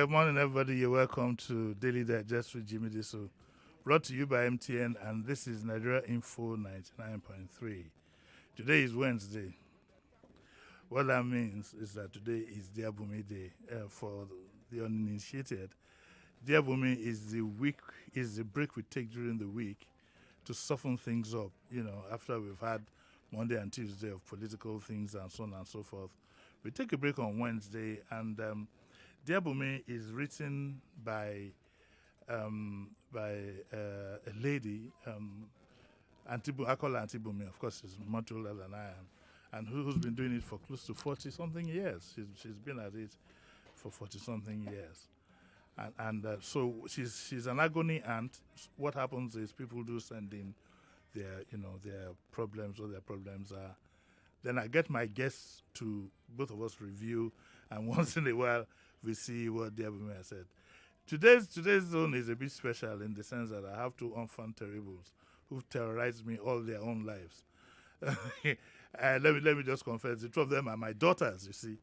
Good morning, everybody. You're welcome to Daily Digest with Jimi Disu, brought to you by MTN, and this is Nigeria Info 99.3. Today is Wednesday. What that means is that today is Dear Bunmi Day for the uninitiated. Dear Bunmi is the break we take during the week to soften things up. You know, after we've had Monday and Tuesday of political things and so on and so forth, we take a break on Wednesday, and Dear Bunmi is written by a lady, I call her Auntie Bunmi. Of course, she's much older than I am, and who's been doing it for close to 40-something years. She's been at it for 40-something years. So she's an agony aunt. What happens is people do send in their problems, what their problems are. Then I get my guests to both of us review, and once in a while we see what Dear Bunmi has said. Today's zone is a bit special in the sense that I have two enfant terribles who've terrorized me all their own lives. Let me just confess, the two of them are my daughters, you see,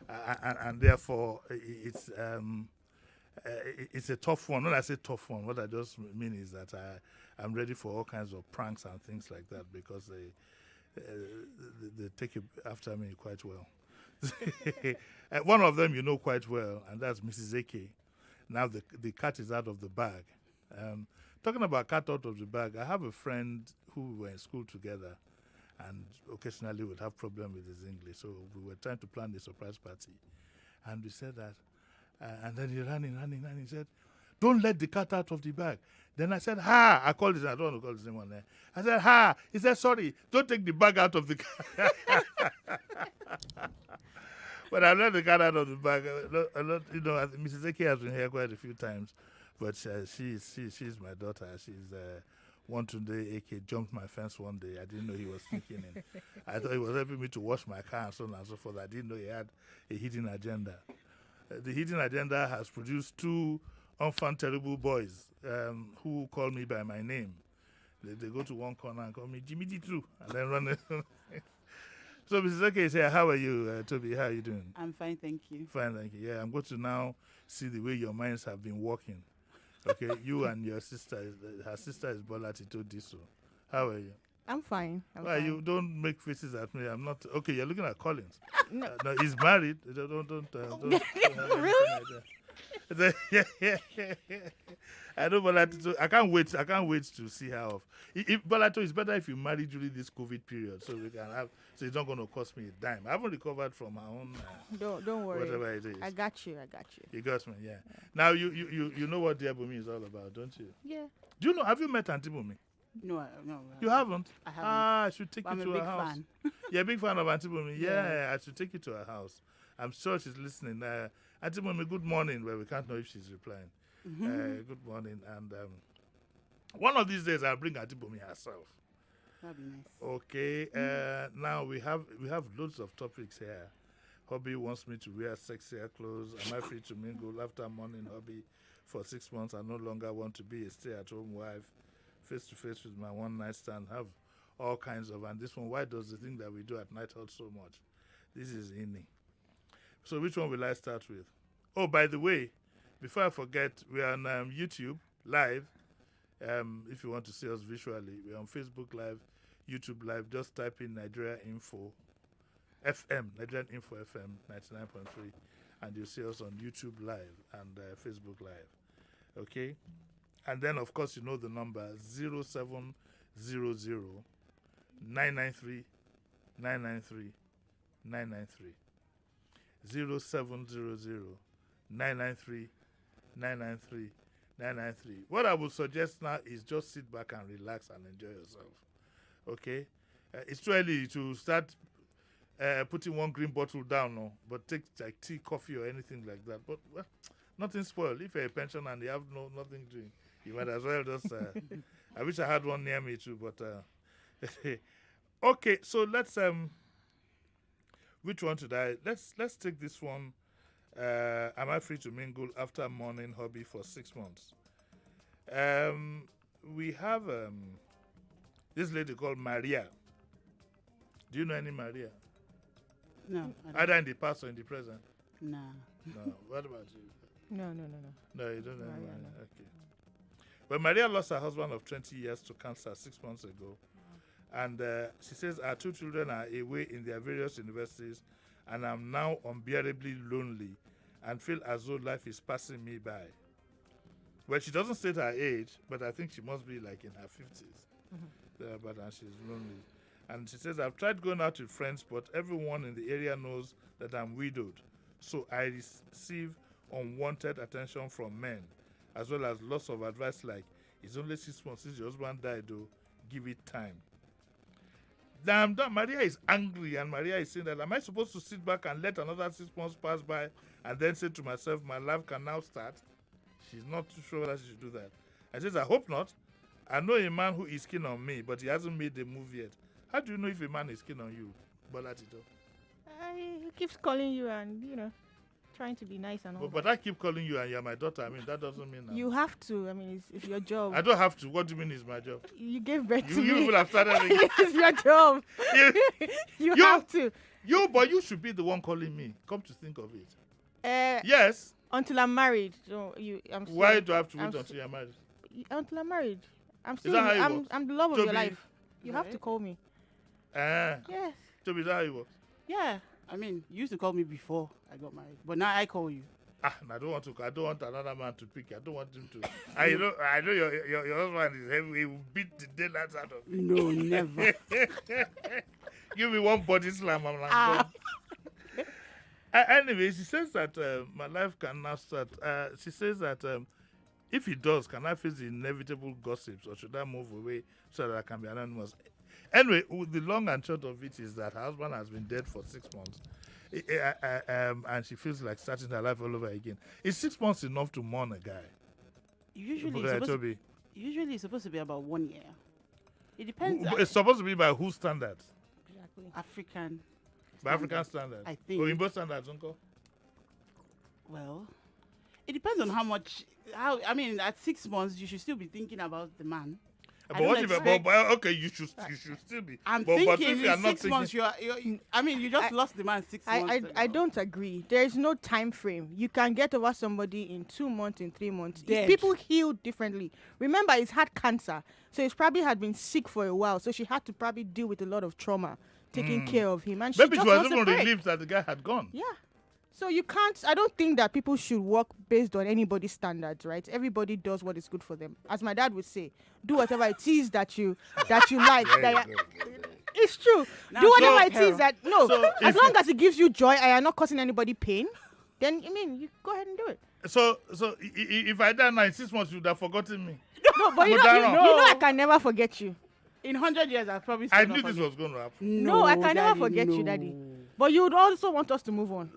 and therefore it's a tough one. When I say tough one, what I just mean is that I'm ready for all kinds of pranks and things like that because they take it after me quite well. One of them you know quite well, and that's Mrs. AK. Now the cat is out of the bag. Talking about cat out of the bag, I have a friend who we were in school together, and occasionally would have problem with his English. So we were trying to plan a surprise party, and we said that, and then he ran in. He said, "Don't let the cat out of the bag." Then I said, "Ha!" I called his name. I don't want to call his name on there. I said, "Ha!" He said, "Sorry, don't take the bag out of the cat." But I let the cat out of the bag. Mrs. Eke has been here quite a few times, but she's my daughter. She's one today. Eke jumped my fence one day. I didn't know he was sneaking in. I thought he was helping me to wash my car and so on and so forth. I didn't know he had a hidden agenda. The hidden agenda has produced two enfant terrible boys who call me by my name. They go to one corner and call me Jimi Disu, and then run. So, Mrs. Eke is here. How are you, Toby? How are you doing? I'm fine, thank you. Fine, thank you. Yeah, I'm going to now see the way your minds have been working. Okay, you and your sister, her sister is Bola Tito Disu. How are you? I'm fine. Why you don't make faces at me? I'm not. Okay, you're looking at Collins. No. No, he's married. Don't Really? I know Bola Tito. I can't wait to see her off. If Bola Tito, it's better if you marry during this COVID period, so we can have. So it's not going to cost me a dime. I haven't recovered from my own. Don't worry. Whatever it is. I got you. You got me, yeah. Now you know what Dear Bunmi is all about, don't you? Yeah. Do you know? Have you met Auntie Bunmi? No. You haven't? I haven't. I should take I'm you a to big her house. fan. You're a big fan of Auntie Bunmi. Yeah, Yeah. I should take you to her house. I'm sure she's listening. Auntie Bunmi, good morning. Well, we can't know if she's replying. Good morning. And one of these days, I'll bring Auntie Bunmi herself. That'd be nice. Okay. Now we have loads of topics here. Hobby wants me to wear sexier clothes. Am I free to mingle after morning hobby for 6 months? I no longer want to be a stay-at-home wife. Face to face with my one night stand. Have all kinds of. And this one, why does the thing that we do at night hurt so much? This is inni. So which one will I start with? Oh, by the way, before I forget, we are on YouTube live. If you want to see us visually, we're on Facebook Live, YouTube Live. Just type in Nigeria Info FM, Nigerian Info FM 99.3, and you'll see us on YouTube Live and Facebook Live. Okay? And then, of course, you know the number 0700 993 993 993. 0700 993 993 993. What I would suggest now is just sit back and relax and enjoy yourself. Okay? It's too early to start putting one green bottle down, no, but take like tea, coffee, or anything like that. But well, nothing spoiled. If you're a pensioner and you have nothing doing, you might as well just. I wish I had one near me too, but okay. So let's which one should I? Let's take this one. Am I free to mingle after morning hobby for 6 months? We have this lady called Maria. Do you know any Maria? No. Either in the past or in the present? No. No. What about you? No. No, you don't know. Maria, Maria. no. Okay. Well, Maria lost her husband of 20 years to cancer 6 months ago. And she says her 2 children are away in their various universities, and I'm now unbearably lonely and feel as though life is passing me by. Well, she doesn't state her age, but I think she must be like in her 50s. But and she's lonely. And she says, I've tried going out with friends, but everyone in the area knows that I'm widowed. So I receive unwanted attention from men, as well as lots of advice like, it's only 6 months since your husband died, though, give it time. Damn, Maria is angry, and Maria is saying that, am I supposed to sit back and let another 6 months pass by and then say to myself, my life can now start? She's not too sure that she should do that. I says, I hope not. I know a man who is keen on me, but he hasn't made the move yet. How do you know if a man is keen on you, Bola Tito? He keeps calling you and, trying to be nice and all But I keep calling you and you're my daughter. I mean, that doesn't mean... You have to. I mean, it's your job. I don't have to. What do you mean is my job? You gave birth to You me. will have started again. It's your job. You have to. But you should be the one calling me. Come to think of it. Yes. Yes. Until I'm married. Why do I have to wait until you're married? Until I'm married. I'm that how it works? I'm the love of your Toby? life. You have to call me. Yes. Toby, is that how it works? Yeah. I mean, you used to call me before I got married, but now I call you. I don't want another man to pick. I don't want him to. I know your husband is heavy. He will beat the daylights out of you. No, never. Give me one body slam. I'm like, gone. Anyway, she says that my life can now start. She says that if it does, can I face the inevitable gossips, or should I move away so that I can be anonymous? Anyway, the long and short of it is that her husband has been dead for 6 months. And she feels like starting her life all over again. Is 6 months enough to mourn a guy? Usually it's supposed to be about 1 year. It depends. It's supposed to be by whose standards? Exactly. African. By African standards. I think. Or in both standards, uncle? Well, it depends on how much. I mean, at 6 months, you should still be thinking about the man. But what if? Okay, you should still be. I'm but thinking if you are in not 6 months. I mean, you just lost the man 6 months. I don't agree. There is no time frame. You can get over somebody in 2 months, in 3 months. Dead. People heal differently. Remember, he's had cancer, so he's probably had been sick for a while. So she had to probably deal with a lot of trauma, taking care of him. And Maybe she she just was wants a even break. relieved that the guy had gone. Yeah. So you can't. I don't think that people should work based on anybody's standards, right? Everybody does what is good for them. As my dad would say, do whatever it is that you like. It's true. Now, do whatever so- it is that as long as it gives you joy and you're not causing anybody pain, then you go ahead and do it. So if I die now in 6 months, you would have forgotten me. No, but you But know, Dara- you know I can never forget you. In 100 years, I'll probably. I still knew not this forget. was going to happen. No, I can never Daddy, forget you, no. Daddy. But you would also want us to move on.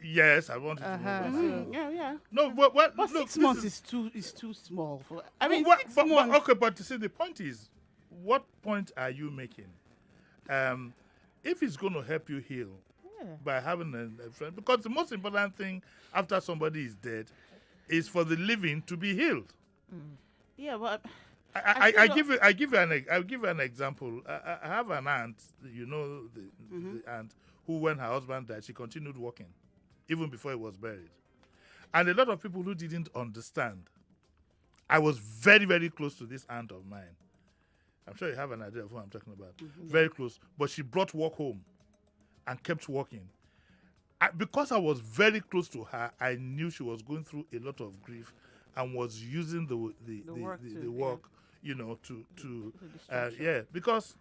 Yes, I wanted to Uh-huh. move on. Yeah. No, but But look, 6 this months is too small for. I mean, What- 6 but, months. okay, but you see, the point is, what point are you making? If it's going to help you heal by having a friend, because the most important thing after somebody is dead is for the living to be healed. Yeah, but I'll give you an example. I have an aunt, the aunt who, when her husband died, she continued working, even before he was buried. And a lot of people who didn't understand. I was very, very close to this aunt of mine. I'm sure you have an idea of who I'm talking about. Very close. But she brought work home and kept working. Because I was very close to her, I knew she was going through a lot of grief and was using the work, because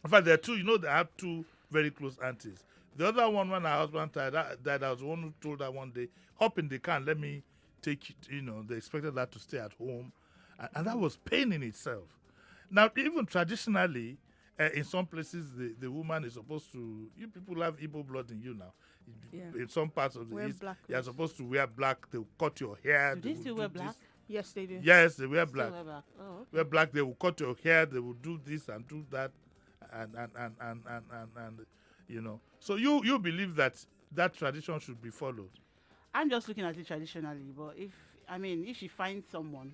in fact there are two, they have two very close aunties. The other one, when her husband died, I was the one who told her one day, hop in the car and let me take you, they expected her to stay at home. And that was pain in itself. Now, even traditionally, in some places, the woman is supposed to, you people have Igbo blood in you now. Yeah. In some parts of the Wear East, black you're clothes. supposed to wear black. They'll cut your hair. do they will still do wear this. black? Yes, they do. Yes, they wear Still black. wear black. Oh, okay. Wear black. They will cut your hair. They will do this and do that, and. So you believe that tradition should be followed. I'm just looking at it traditionally, but if she finds someone,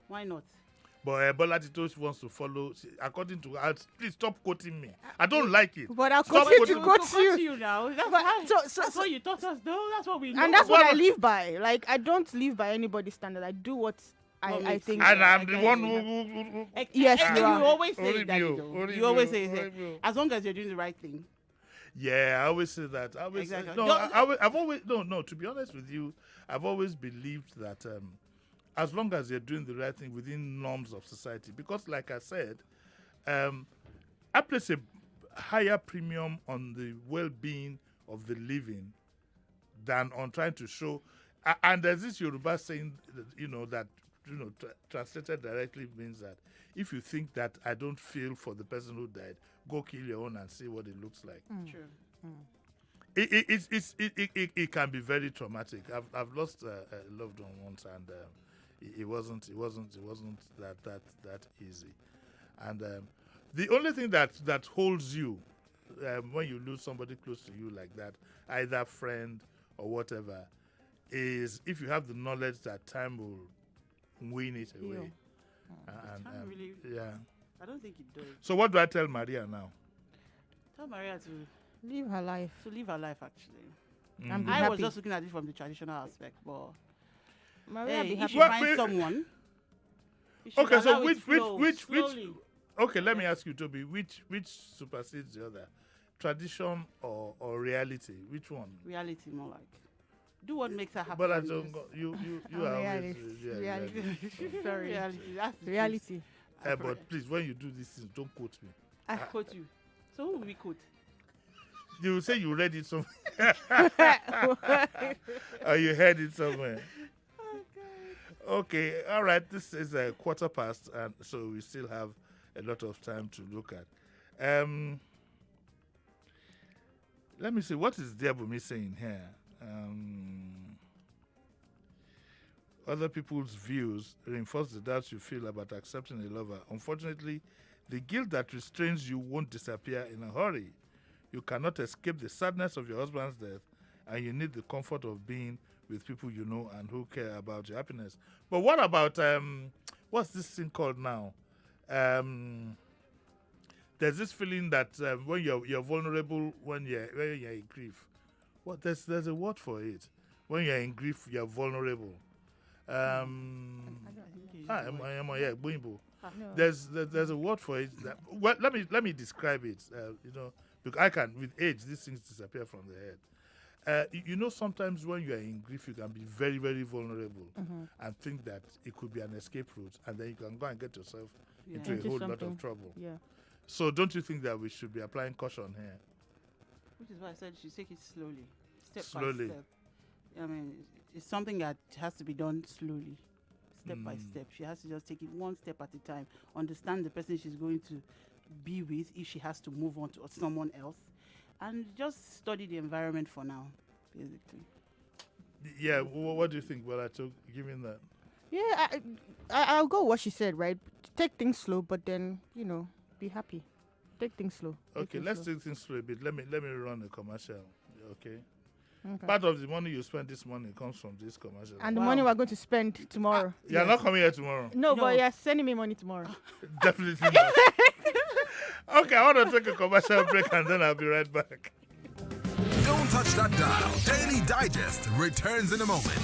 why not? But Bola Tito wants to follow, according to her. Please stop quoting me. I don't like it. But I'll Stop continue to quoting me. quote you. you now. That's, But how, so- that's what you taught us, though. That's what we know. And that's what I Well- live by. Like, I don't live by anybody's standard. I do what I makes think. sense. And I'm the Okay. one who Yes, And you you are. always say Only that. you, though. only You always you, say only that. you. As long as you're doing the right thing. Yeah, I always say that. I always Exactly. no, Don't- I've always no. To be honest with you, I've always believed that as long as you're doing the right thing within norms of society, because like I said, I place a higher premium on the well-being of the living than on trying to show. And there's this Yoruba saying, that translated directly means that if you think that I don't feel for the person who died, go kill your own and see what it looks like. True. It can be very traumatic. I've lost a loved one once, and it wasn't that easy. And the only thing that holds you when you lose somebody close to you like that, either friend or whatever, is if you have the knowledge that time will win it away. And Time really- yeah. I don't think it does. So what do I tell Maria now? Tell Maria to Live her life. live her life, actually. And be I happy. was just looking at it from the traditional aspect, but Maria, be if happy. you Well, find wait. someone, you should Okay, so allow it flow which slowly. okay, let me ask you, Toby, which supersedes the other? Tradition or reality? Which one? Reality, more like. Do what makes her happy. But I and don't just- go, you Oh, are reality. always yeah, Reality. Sorry. Reality. That's the truth. Reality. But please, when you do these things, don't quote me. I quote you. So who will we quote? You say you read it somewhere, or you heard it somewhere. Okay, all right. This is a 1:15, and so we still have a lot of time to look at. Let me see. What is Bunmi saying here? Other people's views reinforce the doubts you feel about accepting a lover. Unfortunately, the guilt that restrains you won't disappear in a hurry. You cannot escape the sadness of your husband's death, and you need the comfort of being with people you know and who care about your happiness. But what about what's this thing called now? There's this feeling that when you're vulnerable, when you're in grief. What there's a word for it. When you're in grief, you're vulnerable. Buimbo. No. There's a word for it. Well, let me describe it. Because I can, with age, these things disappear from the head. Sometimes when you are in grief, you can be very, very vulnerable and think that it could be an escape route, and then you can go and get yourself into a Into whole lot something. of trouble. Yeah. So don't you think that we should be applying caution here? Which is why I said you should take it slowly. Step Slowly. by step. I mean, it's something that has to be done slowly. Step by step. She has to just take it one step at a time. Understand the person she's going to be with if she has to move on to someone else. And just study the environment for now, basically. Yeah. What do you think? Well, I took given that. Yeah, I'll go what she said, right? Take things slow, but then, be happy. Take things slow. Take Okay, things let's slow. take things through a bit. Let me run a commercial. Okay. Okay. Part of the money you spend this morning comes from this commercial. And the Wow. money we're going to spend tomorrow. You're not coming here tomorrow. No, No. but you're sending me money tomorrow. Definitely not. Okay, I want to take a commercial break and then I'll be right back. Don't touch that dial. Daily Digest returns in a moment.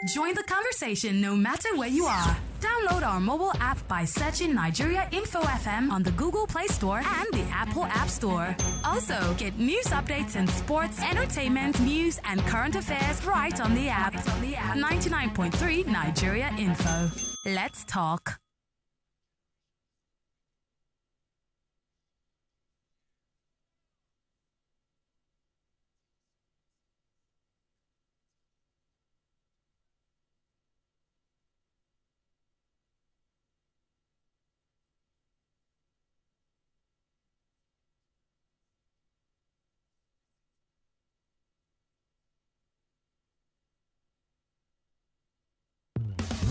Join the conversation no matter where you are. Download our mobile app by searching Nigeria Info FM on the Google Play Store and the Apple App Store. Also, get news updates in sports, entertainment, news, and current affairs right on the app. 99.3 Nigeria Info. Let's talk.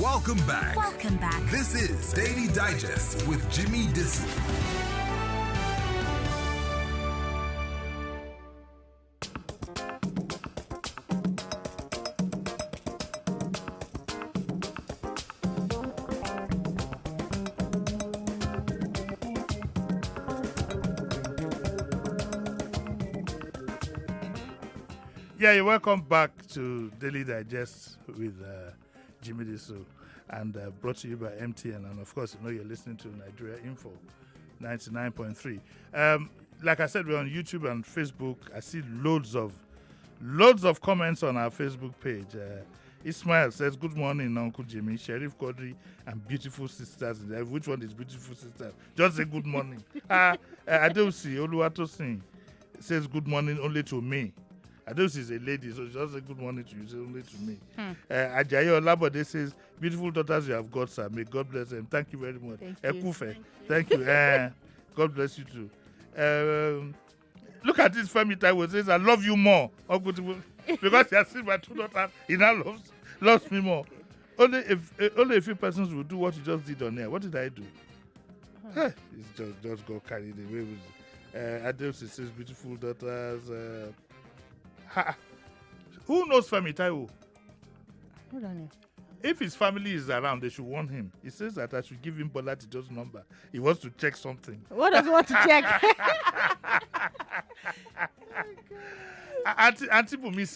Welcome back. Welcome back. This is Daily Digest with Jimi Disu. Yeah, you're welcome back to Daily Digest with Jimi Disu, and brought to you by MTN. And of course, you know you're listening to Nigeria Info 99.3. Like I said, we're on YouTube and Facebook. I see loads of comments on our Facebook page. Ismail says, "Good morning, Uncle Jimmy, Sheriff Quadri, and beautiful sisters." Which one is beautiful sisters? Just say good morning. Adeosi Oluwatosin says, "Good morning only to me." Adeosi is a lady, so just say good morning to you, say only to me. Ajayi Olabode says, "Beautiful daughters you have got, sir. May God bless them." Thank you very much. Thank you. God bless you too. Look at this Femi Taiwo says, "I love you more." Because he has seen my two daughters, he now loves me more. Only a few persons will do what you just did on air. What did I do? It's just got carried away with it. Adeosi says, "Beautiful daughters." Who knows Femi Taiwo? Hold on here. If his family is around, they should warn him. He says that I should give him Bola Tijo's number. He wants to check something. What does he want to check? Auntie Bunmi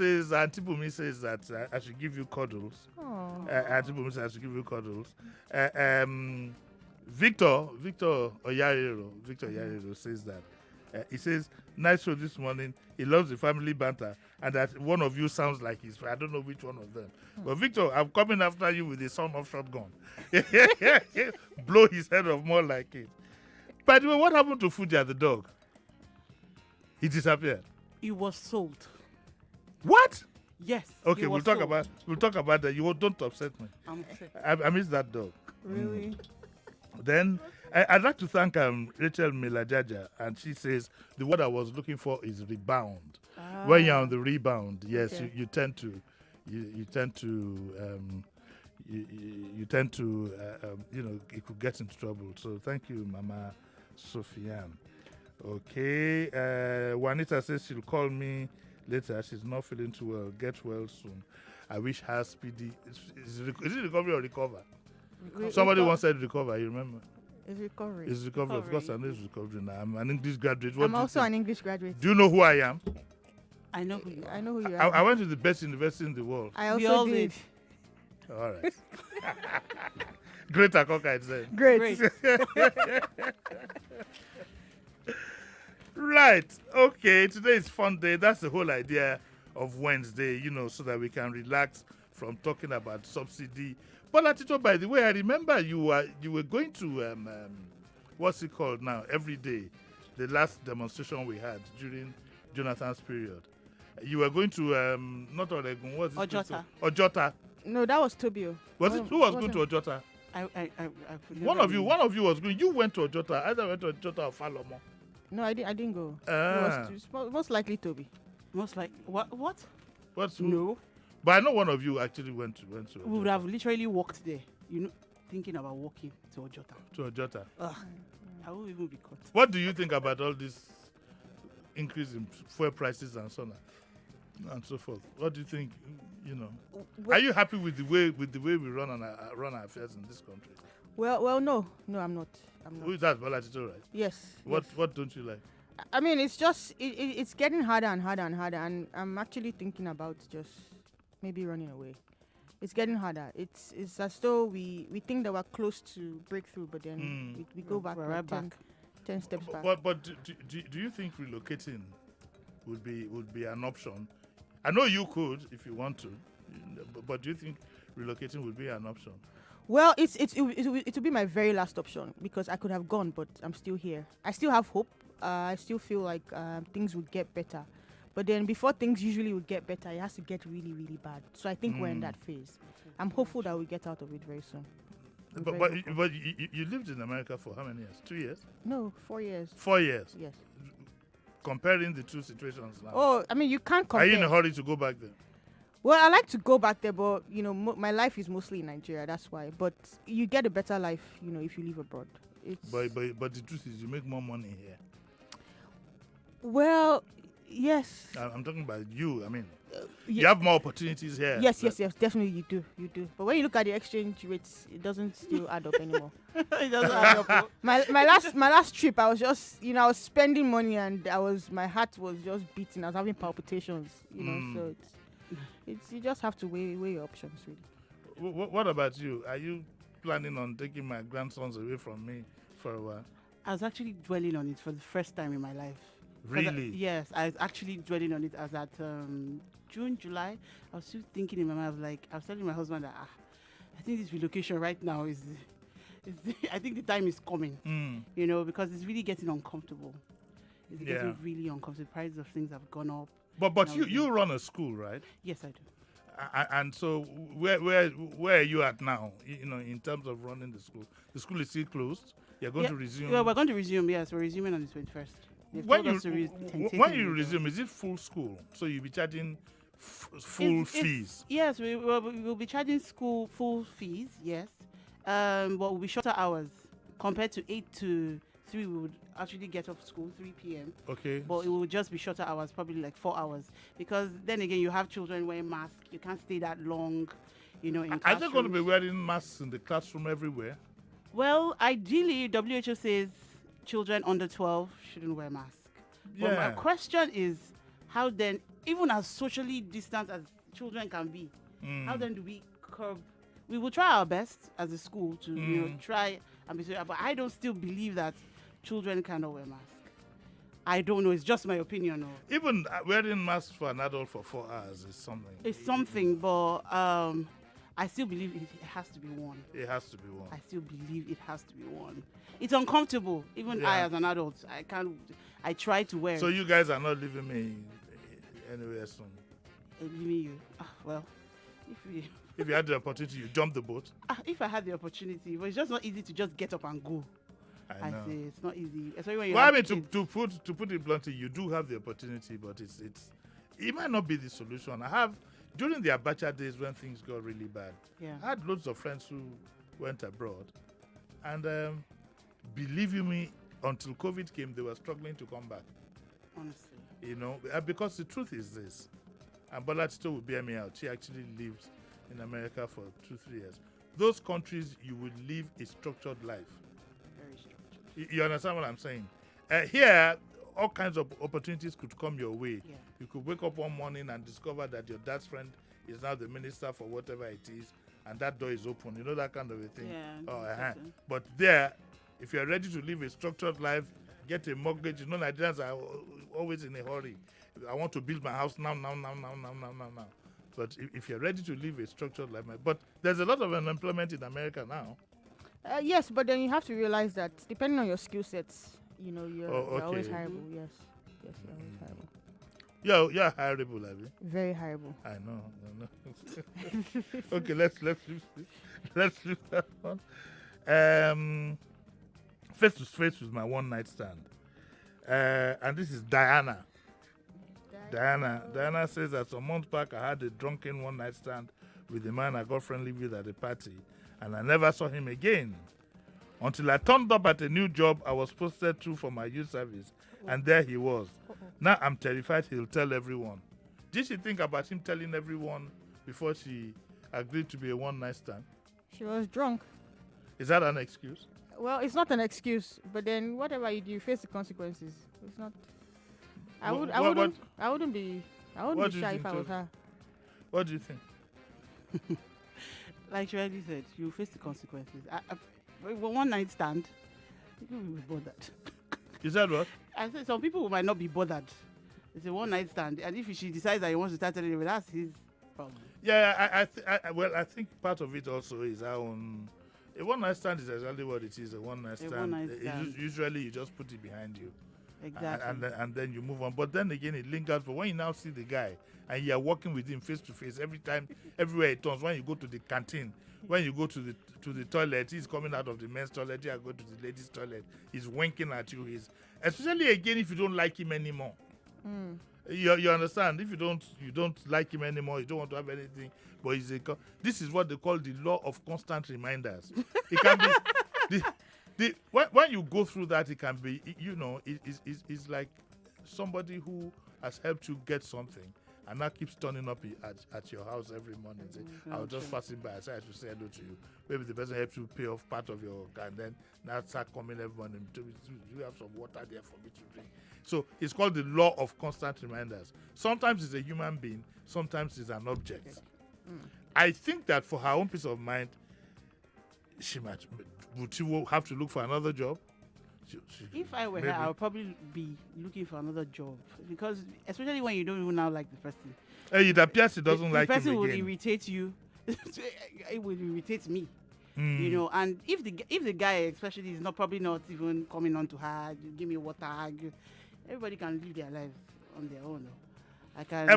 says that I should give you cuddles. Auntie Bunmi says I should give you cuddles. Victor Oyarero says that. He says, "Nice show this morning. He loves the family banter, and that one of you sounds like his friend." I don't know which one of them. But Victor, I'm coming after you with a son-off shotgun. Blow his head off more like it. By the way, what happened to Fuja the dog? He disappeared. He was sold. What? Yes. Okay, we'll talk about that. You don't upset me. I'm upset. I miss that dog. Really? Then I'd like to thank Rachel Milajaja, and she says the word I was looking for is rebound. When you're on the rebound, yes, Okay. you tend to it could get into trouble. So thank you, Mama Sofiane. Okay, Juanita says she'll call me later. She's not feeling too well. Get well soon. I wish her speedy. Is it recovery or recover? Somebody once said recover. You remember? It's recovery. It's recovery. Of course, I know it's recovery now. I'm an English graduate. What I'm do you also think? an English graduate. Do you know who I am? I know who you are. I know who you I are. went to the best university in the world. I We also all did. did. All right. Great Akoka, it said. Great. Right. Okay. Today is fun day. That's the whole idea of Wednesday, so that we can relax from talking about subsidy. But Latito, by the way, I remember you were going to what's it called now? Every day, the last demonstration we had during Jonathan's period. You were going to not Oregon, what's it? Ojota. Ojota. No, that was Tobio. Who was going to Ojota? I One of you was going. You went to Ojota. Either went to Ojota or Falomo. No, I didn't go. Ah. It was most likely Toby. Most like what? What's who? No, But I know one of you actually went to Ojota. we would have literally walked there. Thinking about walking to Ojota. To Ojota. Ugh, I won't even be caught. What do you think about all this increase in fuel prices and so on and so forth? What do you think? Are you happy with the way we run our affairs in this country? Well, no, I'm not. Who is that? Bola Tito, right? Yes. What don't you like? I mean, it's just it's getting harder and harder and harder, and I'm actually thinking about just maybe running away. It's getting harder. It's as though we think that we're close to breakthrough, but then we go back, We're like right 10, back. 10 steps back. But do you think relocating would be an option? I know you could if you want to, but do you think relocating would be an option? Well, it will be my very last option because I could have gone, but I'm still here. I still have hope. I still feel like things would get better. But then before things usually would get better, it has to get really, really bad. So I think we're in that phase. I'm hopeful that we get out of it very soon. But you lived in America for how many years? 2 years? No, 4 years. 4 years? Yes. Comparing the two situations now. Oh, I mean, you can't compare. Are you in a hurry to go back there? Well, I like to go back there, but my life is mostly in Nigeria. That's why. But you get a better life, if you live abroad. But the truth is, you make more money here. Well, yes. I'm talking about you. I mean, Ye- you have more opportunities here. Yes, definitely you do. But when you look at the exchange rates, it doesn't still add up anymore. It doesn't add up. My last trip, I was just I was spending money and my heart was just beating. I was having palpitations. So it's you just have to weigh your options really. What about you? Are you planning on taking my grandsons away from me for a while? I was actually dwelling on it for the first time in my life. Really? Yes, I was actually dwelling on it as at June, July. I was still thinking in my mind. I was telling my husband that I think this relocation right now is I think the time is coming. Because it's really getting uncomfortable. It's getting really uncomfortable. The prices of things have gone up. But you run a school, right? Yes, I do. And so where are you at now? In terms of running the school is still closed. You're going to resume. Well, we're going to resume. Yes, we're resuming on the 21st. They've When told us to when you resume, is it full school? So you'll be charging full fees? Yes, we will be charging school full fees. Yes, but will be shorter hours compared to 8 to 3. We would actually get off school 3 p.m. Okay. But it will just be shorter hours, probably like 4 hours, because then again you have children wearing masks. You can't stay that long, in Are they classrooms. going to be wearing masks in the classroom everywhere? Well, ideally, WHO says children under 12 shouldn't wear masks. But my question is, how then, even as socially distant as children can be, how then do we curb? We will try our best as a school to try and be serious, but I don't still believe that children cannot wear masks. I don't know. It's just my opinion. Even wearing masks for an adult for 4 hours is something. It's something, but I still believe it has to be worn. It has to be worn. I still believe it has to be worn. It's uncomfortable. Even I, as an adult, I can't. I try to wear. So you guys are not leaving me anywhere soon. Leaving you. Well, If you had the opportunity, you jump the boat. if I had the opportunity, but it's just not easy to just get up and go. I know. say it's not easy. Especially when you Well, I have mean, kids. to put it bluntly, you do have the opportunity, but it might not be the solution. I have during the Abacha days when things got really bad. Yeah. I had loads of friends who went abroad, and believe you me, until COVID came, they were struggling to come back. Honestly. Because the truth is this, and Bola Tito will bear me out. She actually lived in America for 2-3 years. Those countries, you will live a structured life. Very structured. You understand what I'm saying? Here, all kinds of opportunities could come your way. Yeah. You could wake up one morning and discover that your dad's friend is now the minister for whatever it is, and that door is open. You know, that kind of a thing. Yeah. But there, if you're ready to live a structured life, get a mortgage. Nigerians are always in a hurry. I want to build my house now. But if you're ready to live a structured life, but there's a lot of unemployment in America now. Yes, but then you have to realize that depending on your skill sets, you're always okay. hireable. Yes, you're always hireable. You're hireable, Abby. Very hireable. I know. Okay, let's leave that one. Face to face with my one night stand, and this is Diana. Diana says that some months back I had a drunken one night stand with a man I got friendly with at a party, and I never saw him again. Until I turned up at a new job I was posted to for my youth service, and there he was. Now I'm terrified he'll tell everyone. Did she think about him telling everyone before she agreed to be a one night stand? She was drunk. Is that an excuse? Well, it's not an excuse, but then whatever you do, you face the consequences. It's not. I wouldn't be What do you shy think, if I was Joe? her. What do you think? Like she already said, you face the consequences. One night stand, people will be bothered. You said what? I said some people might not be bothered. It's a one night stand, and if she decides that he wants to start telling him, that's his problem. Yeah, I think part of it also is our own. A one night stand is exactly what it is. A one night stand. one-night stand. Usually, you just put it behind you, Exactly. and then you move on. But then again, it lingers. But when you now see the guy and you are working with him face to face every time, everywhere he turns. When you go to the canteen, when you go to the toilet, he's coming out of the men's toilet. You go to the ladies' toilet. He's winking at you. Especially again if you don't like him anymore. You understand? If you don't like him anymore, you don't want to have anything. But this is what they call the law of constant reminders. It can be when you go through that, it can be it's like somebody who has helped you get something and now keeps turning up at your house every morning. Say, I was just passing by. I said I should say hello to you. Maybe the person helps you pay off part of your car, and then now start coming every morning. Do you have some water there for me to drink? So it's called the law of constant reminders. Sometimes it's a human being, sometimes it's an object. I think that for her own peace of mind, would she have to look for another job? If I were her, I would probably be looking for another job, because especially when you don't even now like the person. It appears she doesn't like him the person will again. irritate you. It will irritate me. And if the guy especially is probably not even coming on to her, give me water, everybody can live their lives on their own.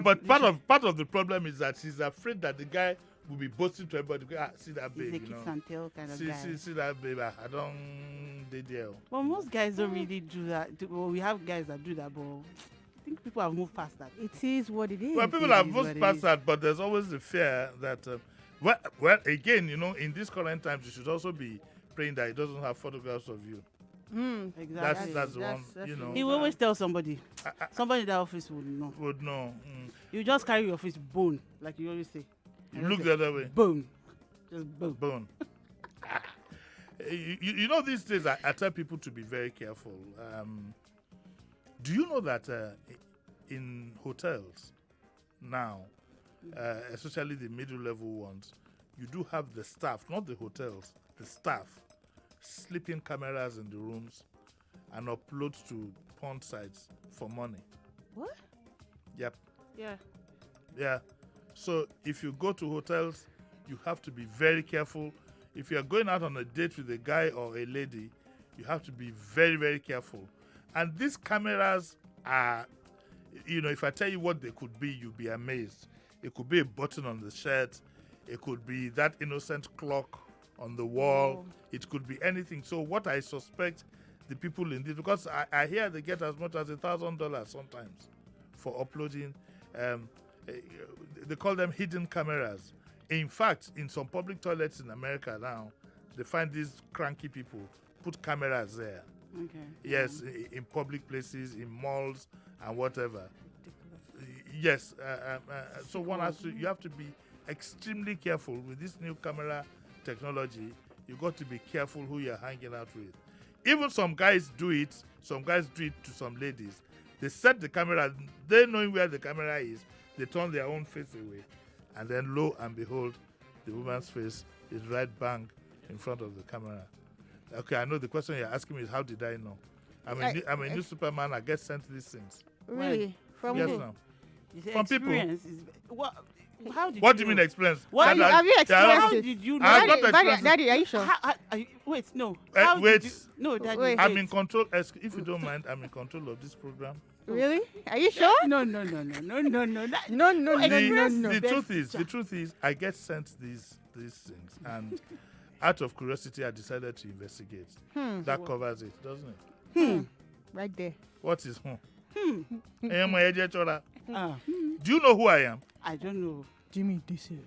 But part of the problem is that she's afraid that the guy will be boasting to everybody. See that babe, he's a kiss and tell kind of guy. See that babe. I don't did there. Well, most guys don't really do that. Well, we have guys that do that, but I think people have moved past that. It is what it is. Well, people have moved past that, but there's always the fear that, well, again, in these current times, you should also be praying that he doesn't have photographs of you. Exactly. That's the one, He will always tell somebody. Somebody in that office would know. You just carry your face bone, like you always say. You look the other way. Bone. Just bone. Bone. These days I tell people to be very careful. Do you know that in hotels now, especially the middle level ones, you do have the staff, not the hotels, the staff, sleeping cameras in the rooms and upload to porn sites for money. What? Yep. Yeah. So if you go to hotels, you have to be very careful. If you are going out on a date with a guy or a lady, you have to be very, very careful. And these cameras are, if I tell you what they could be, you'll be amazed. It could be a button on the shirt. It could be that innocent clock on the wall. It could be anything. So what I suspect the people in this, because I hear they get as much as $1,000 sometimes for uploading. They call them hidden cameras. In fact, in some public toilets in America now, they find these cranky people put cameras there. Okay. Yes, in public places, in malls, and whatever. Yes. So you have to be extremely careful with this new camera technology. You got to be careful who you're hanging out with. Even some guys do it. Some guys do it to some ladies. They set the camera. They knowing where the camera is. They turn their own face away, and then lo and behold, the woman's face is right bang in front of the camera. Okay, I know the question you're asking me is how did I know? I'm a new Superman. I get sent these things. Really? From Yes, who? now. From people. How did What do you mean experience? Have you experienced How it? did you know? I have not experienced it. Daddy, are you sure? Wait, no. Wait. No, Daddy. Wait. I'm in control. If you don't mind, I'm in control of this program. Really? Are you sure? No. No. The truth is, I get sent these things, and out of curiosity, I decided to investigate. That covers it, doesn't it? Right there. What is Am I a judge? Ah, Do you know who I am? I don't know. Jimi Disu.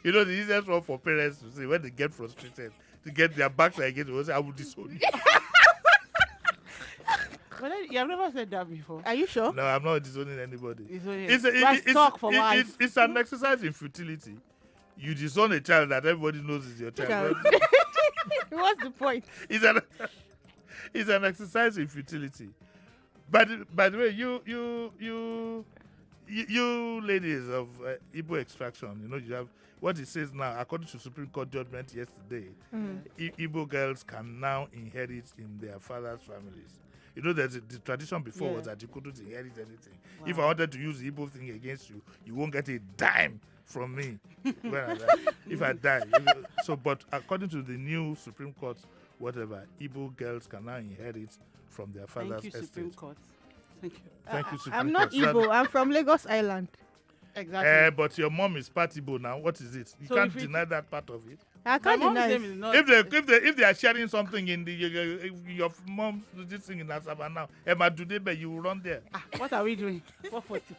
The easiest one for parents to say when they get frustrated, to get their backs against, they will say, "I will disown you." But you have never said that before. Are you sure? No, I'm not disowning anybody. Let's talk for life. It's an exercise in futility. You disown a child that everybody knows is your child. What's the point? It's an exercise in futility. By the way, you ladies of Igbo extraction, you have what it says now, according to Supreme Court judgment yesterday, Igbo girls can now inherit in their father's families. There's the tradition before was that you couldn't inherit anything. Wow. If I wanted to use the Igbo thing against you, you won't get a dime from me when I die. If I die. But according to the new Supreme Court, whatever, Igbo girls can now inherit from their father's estate. Supreme Court. Thank you. Thank you, Supreme I'm not Court. Igbo. I'm from Lagos Island. Exactly. But your mom is part Igbo now. What is it? You So can't if deny that part of it. I can't My mom's deny name it. is not. If they are sharing something in your mom's this thing in Asaba now, Emma Dudebe, you will run there. What are we doing? 440.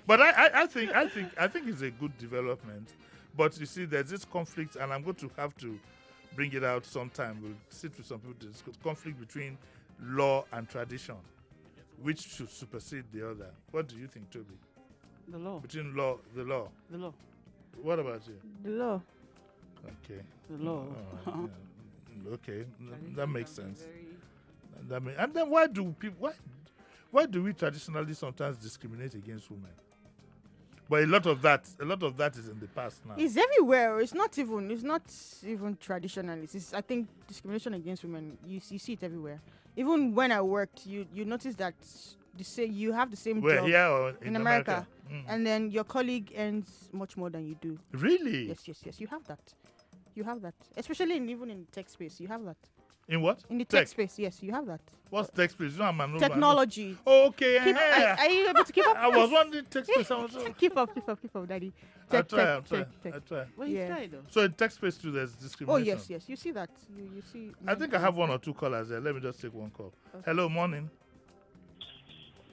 But I think it's a good development. But you see, there's this conflict, and I'm going to have to bring it out sometime. We'll sit with some people to discuss conflict between law and tradition, which should supersede the other. What do you think, Toby? The law. Between the law. The law. What about you? The law. Okay. The law. Yeah. Okay, that makes sense. And then why do we traditionally sometimes discriminate against women? But a lot of that is in the past now. It's everywhere. It's not even traditional. I think discrimination against women. You see it everywhere. Even when I worked, you notice that you have the same job here or in America. And then your colleague earns much more than you do. Really? Yes. You have that. Especially even in the tech space, you have that. In what? In the tech space, yes, you have that. What's tech space? I'm a Technology. Oh, okay. Are you able to keep up? I was wondering tech space. Keep up, Daddy. I try. Well, you try though. So in tech space too, there's Oh discrimination. yes. You see that. You see. I think I have one or two callers there. Let me just take one call. Okay. Hello, morning.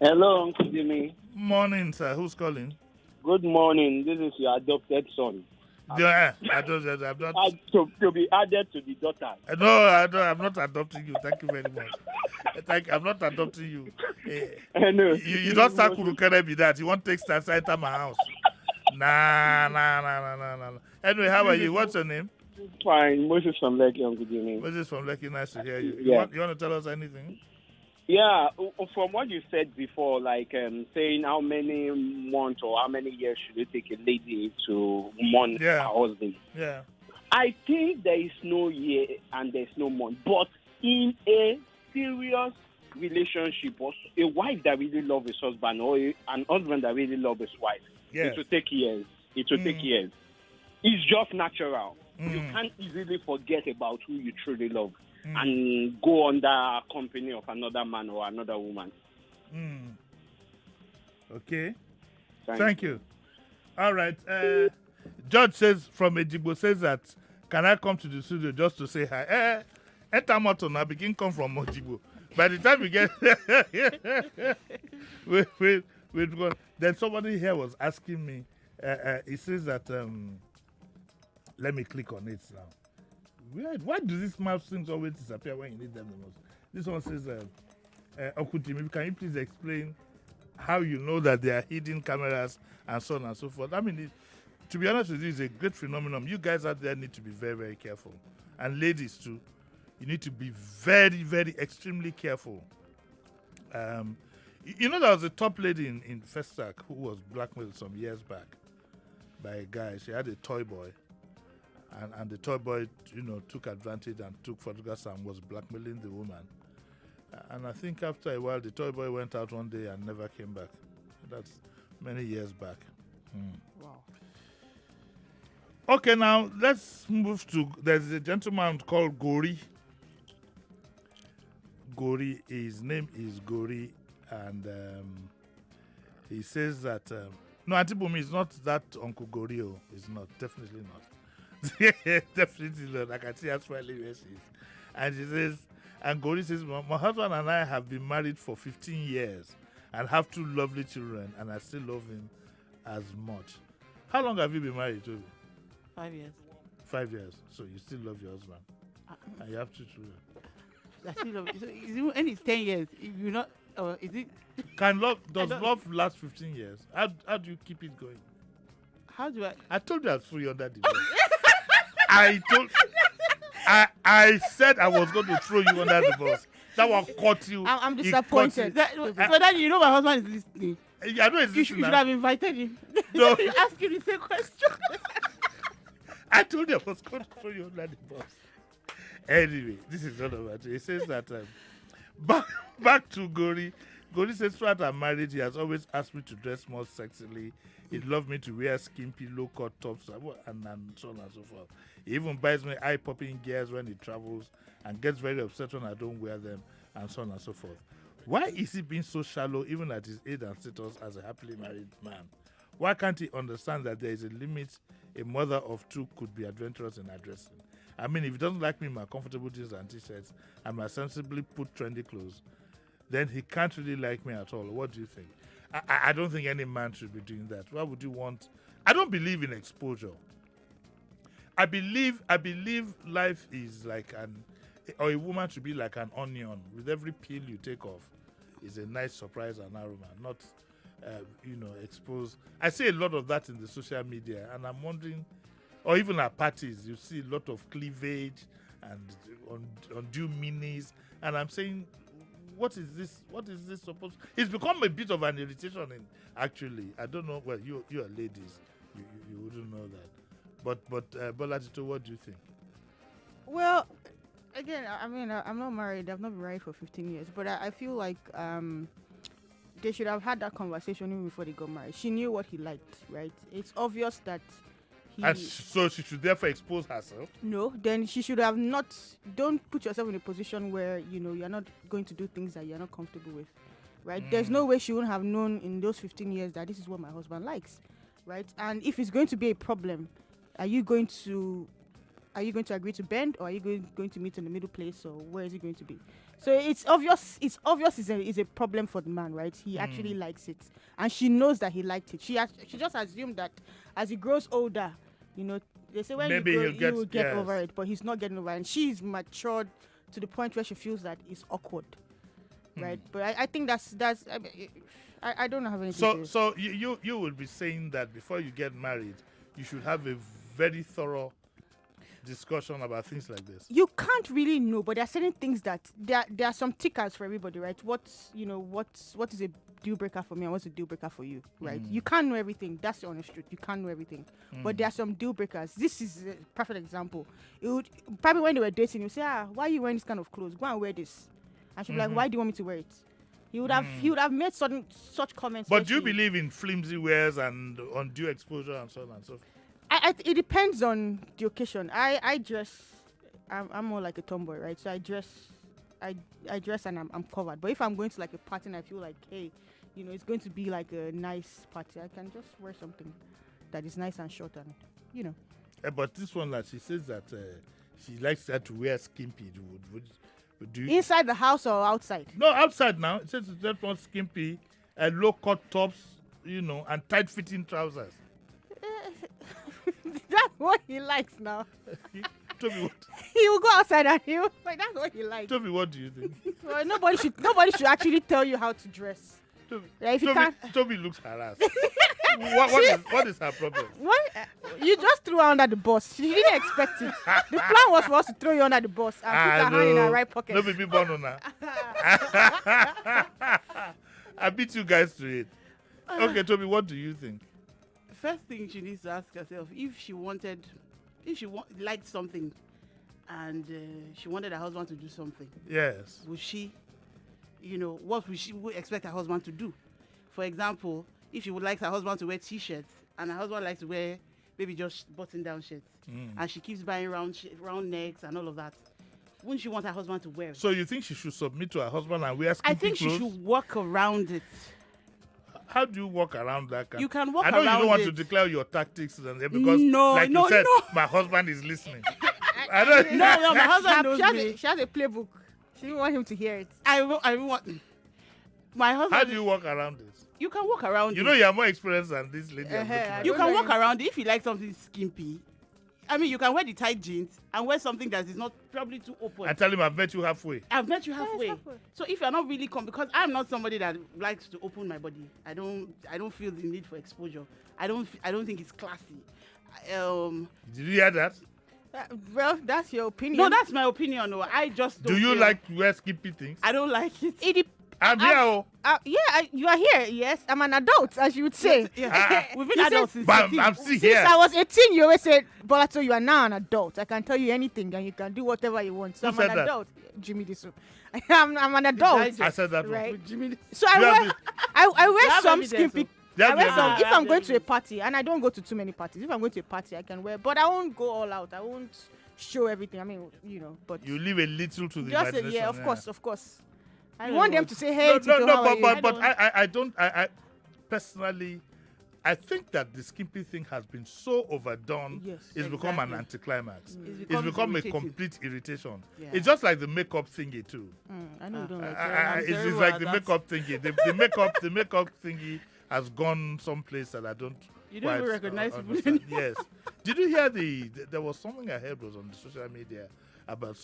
Hello, Uncle Jimmy. Morning, sir. Who's calling? Good morning. This is your adopted son. I'm not. To be added to the daughter. No, I'm not adopting you. Thank you very much. I'm not adopting you. You don't start Kurukere be that. You won't take Stasa enter my house. Nah. Anyway, how are you? What's your name? Fine. Moses from Lekki, Uncle Jimmy. Moses from Lekki. Nice to hear you. Yeah. You want to tell us anything? Yeah, from what you said before, like saying how many months or how many years should it take a lady to mourn her husband? Yeah. I think there is no year and there's no month. But in a serious relationship, or a wife that really loves his husband or an husband that really loves his wife, it will take years. Take years. It's just natural. You can't easily forget about who you truly love. And go under company of another man or another woman. Okay. Thank you. All right. George says from Ejigbo says that can I come to the studio just to say hi? Etamoto now begin come from Ojigbo. By the time we get wait, then somebody here was asking me. He says that let me click on it now. Why do these mouse things always disappear when you need them the most? This one says, Uncle Jimmy, can you please explain how you know that there are hidden cameras and so on and so forth? I mean, to be honest with you, it's a great phenomenon. You guys out there need to be very, very careful. And ladies too, you need to be very, very extremely careful. There was a top lady in Festac who was blackmailed some years back by a guy. She had a toy boy. And the toy boy, took advantage and took photographs and was blackmailing the woman. And I think after a while, the toy boy went out one day and never came back. That's many years back. Wow. Okay, now let's move to. There's a gentleman called Gori. Gori, his name is Gori, and he says that no, Auntie Bunmi is not that Uncle Gorio. It's not, definitely not. Definitely not. I can see how smiling where she is. And she says, and Gori says, my husband and I have been married for 15 years and have 2 lovely children, and I still love him as much. How long have you been married, Toby? 5 years. 5 years. So you still love your husband. And you have 2 children. I still love it. So, and it's 10 years. If you're not, is it? Does love last 15 years? How do you keep it going? How do I? I told you I was free under the bus. I said I was going to throw you under the bus. That one caught you. I'm He caught you. disappointed. So then you know my husband is listening. I know it's You should have invited him. No. You ask him the same question. I told you I was going to throw you under the bus. Anyway, this is not about it. He says that back to Gori. Gori says throughout our marriage, he has always asked me to dress more sexily. He'd love me to wear skimpy, low-cut tops and so on and so forth. He even buys me eye-popping gears when he travels and gets very upset when I don't wear them and so on and so forth. Why is he being so shallow even at his age and status as a happily married man? Why can't he understand that there is a limit a mother of two could be adventurous in addressing? I mean, if he doesn't like me in my comfortable jeans and t-shirts and my sensibly put trendy clothes, then he can't really like me at all. What do you think? I don't think any man should be doing that. Why would you want... I don't believe in exposure. I believe life is like or a woman should be like an onion. With every peel you take off is a nice surprise and aroma, not, exposed. I see a lot of that in the social media, and I'm wondering, or even at parties, you see a lot of cleavage and undue minis, and I'm saying, what is this? What is this supposed? It's become a bit of an irritation. Actually, I don't know. Well, you are ladies, you wouldn't know that. But Bolatito, what do you think? Well, again, I mean, I'm not married. I've not been married for 15 years. But I feel like they should have had that conversation even before they got married. She knew what he liked, right? It's obvious that and so she should therefore expose herself? No, then she should have not. Don't put yourself in a position where, you're not going to do things that you're not comfortable with, right? There's no way she wouldn't have known in those 15 years that this is what my husband likes, right? And if it's going to be a problem, are you going to agree to bend, or are you going to meet in the middle place, or where is it going to be? So it's obvious is a problem for the man, right? He actually likes it, and she knows that he liked it. She just assumed that as he grows older, they say when maybe you grow, you will get over it, but he's not getting over it. And she's matured to the point where she feels that it's awkward, right? But I think that's I don't have anything. So you would be saying that before you get married, you should have a very thorough discussion about things like this. You can't really know, but there are certain things that there are some tickers for everybody, right? What is a deal breaker for me and what's a deal breaker for you, right? You can't know everything. That's the honest truth. You can't know everything, but there are some deal breakers. This is a perfect example. It would probably, when they were dating, you say, why are you wearing this kind of clothes? Go and wear this. And she'd be like, why do you want me to wear it? He would have made such comments. But do you believe in flimsy wears and undue exposure and so on and so forth? It depends on the occasion. I dress. I'm more like a tomboy, right? So I dress and I'm covered. But if I'm going to like a party and I feel like, hey, it's going to be like a nice party, I can just wear something that is nice and short and, But this one, like, she says that she likes her to wear skimpy. Would you inside the house or outside? No, outside now. It says it's just want skimpy, low cut tops, and tight fitting trousers. That's what he likes now. Tell me what. He will go outside and that's what he likes. Tell me, what do you think? Well, nobody should actually tell you how to dress. If you can't. Toby looks harassed. what is her problem? What? You just threw her under the bus. She didn't expect it. The plan was for us to throw you under the bus and put her hand in her right pocket. No baby born on her. I beat you guys to it. Okay, Toby, what do you think? First thing she needs to ask herself, if she liked something and she wanted her husband to do something. Yes. Would she, what would she expect her husband to do? For example, if she would like her husband to wear t-shirts and her husband likes to wear maybe just button-down shirts and she keeps buying round necks and all of that, wouldn't she want her husband to wear it? So you think she should submit to her husband and wear skimpy I think clothes? she should work around it. How do you walk around that? You can walk around it. I know you don't want it. to declare your tactics because, you said, my husband is listening. I don't. No, my husband knows me. She has a playbook. She didn't want him to hear it. I want my husband. How do you walk around this? You can walk around. You know you are more experienced than this lady. You can walk around it if you like something skimpy. I mean, you can wear the tight jeans and wear something that is not probably too open. And tell him I've met you halfway. I've met you halfway. So if you're not really because I'm not somebody that likes to open my body. I don't feel the need for exposure. I don't think it's classy. Did you hear that? Well, that's your opinion. No, that's my opinion. No, I just don't Do you feel- like to wear skimpy things? I don't like it. it. I'm here. Oh. You are here. Yes, I'm an adult, as you would say. Yeah. We've been You said- adults since But 18. I'm still Since here. I was 18, you always said, Bolato, you are now an adult. I can tell you anything and you can do whatever you want. So Who I'm said an that? adult. Jimmy Disu. I'm an adult. I said that. Right. With Jimmy. So I You have wear, I You wear have some evidence, skimpy. You have I wear the some, evidence. if I'm have going to a evidence. party, and I don't go to too many parties. If I'm going to a party, I can wear, but I won't go all out. I won't show everything. I mean, but You leave a little to the just imagination. yeah, of course. I You don't want know. them to say, hey, No, Tito, how are you? but I don't. I personally, I think that the skimpy thing has been so overdone. Yes, It's become an exactly. anticlimax. It's It's become a irritating. complete irritation. Yeah. It's just like the makeup thingy too. I know you don't like I'm It's terrible like at the that. makeup thingy. The makeup thingy has gone someplace that I don't. You don't even quite, recognize people understand. anymore. Yes. Did you hear there was something I heard was on the social media about